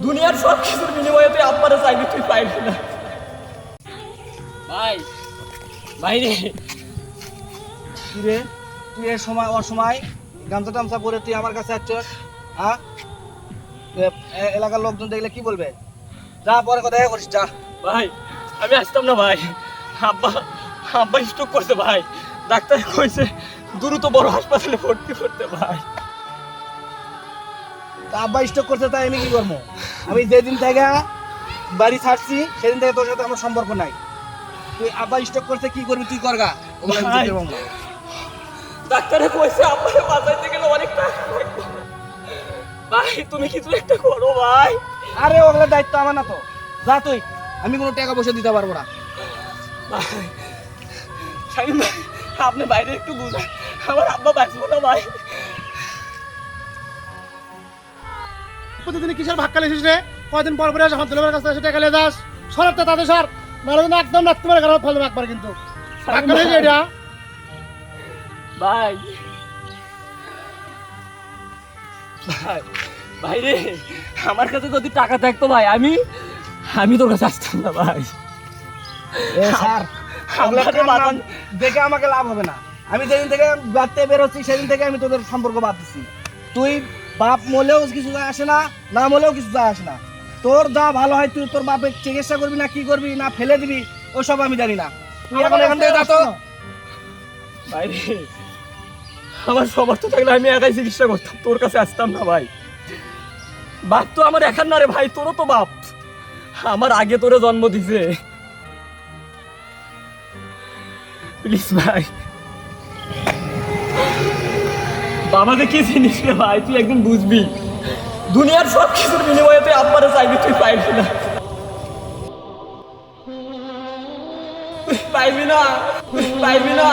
দুনিয়ার সব কিছুর বিনিময়ে তুই আব্বারে চাইবি, তুই পাইবি না ভাই। ভাই রে কি রে, তুই এর সময় অসময় গামছা টামছা পরে তুই আমার কাছে আসছস? হ্যাঁ, এলাকার লোকজন দেখলে কি বলবে? যা পরে কথা করিস, যা। ভাই আমি আসতাম না ভাই, আব্বা আব্বা স্ট্রোক করছে ভাই, ডাক্তার কইছে দ্রুত বড় হাসপাতালে ভর্তি করতে ভাই। তা আব্বা স্টক করছে, তাই আমি কি করবো? আমি যেদিন থেকে বাড়ি ছাড়ছি সেদিন থেকে তোর সাথে আমার সম্পর্ক নাই। তুই আব্বা স্টক করছে, কি করবি তুই করগা, ওগুলো আমি ভাই, দেখতে পাবো না। ডাক্তারে কইছে আব্বারে বাঁচাইতে গেলে অনেক টাকা লাগবে ভাই, তুমি কিছু একটা করো ভাই। আরে ওগুলোর দায়িত্ব আমার না তো, যা তুই। আমি কোনো টাকা পয়সা দিতে পারবো না। ভাই শামিম ভাই, আপনি বাইরে একটু বুঝান, আমার আব্বা বাঁচবো না ভাই। প্রতিদিন কিসের ভাগ কালে এসিস রে? কয়দিন পর পরে যখন ছেলেমেয়ের কাছে এসে টাকা নিয়ে যাস, সরাতে তাদের সর, নাহলে কিন্তু একদম রাখতে পারে খারাপ ফেলবে একবার কিন্তু। ভাগ কালে এসে এটা ভাই ভাই ভাই রে, আমার কাছে যদি টাকা থাকতো ভাই, আমি তোর কাছে আসতাম না ভাই। স্যার, আমাকে বাঁচান। দেখে আমাকে লাভ হবে না। আমি যেদিন থেকে বাড়তে বেরোচ্ছি সেদিন থেকে আমি তোদের সম্পর্ক বাদ দিচ্ছি। তুই বাপ মলেও কিছু যায় আসে না, না মলেও কিছু যায় আসে না। তোর যা ভালো হয় তুই তোর বাপের চিকিৎসা করবি না কি করবি না ফেলে দিবি, ওসব আমি জানি না। তুই এখন এখান থেকে যা তো। ভাই রে, আমার সমর্থ থাকলে আমি একাই চিকিৎসা করতাম, তোর কাছে আসতাম না ভাই। বাপ তো আমার একার না রে ভাই, তোরও তো বাপ, আমার আগে তোরে জন্ম দিছে। প্লিজ ভাই, বাবাকে কি চিনিস রে ভাই, তুই একদিন বুঝবি দুনিয়ার সব কিছুর বিনিময়ে তুই আব্বারে চাইবি, তুই পাইবি না, তুই পাইবি না, তুই পাইবি না।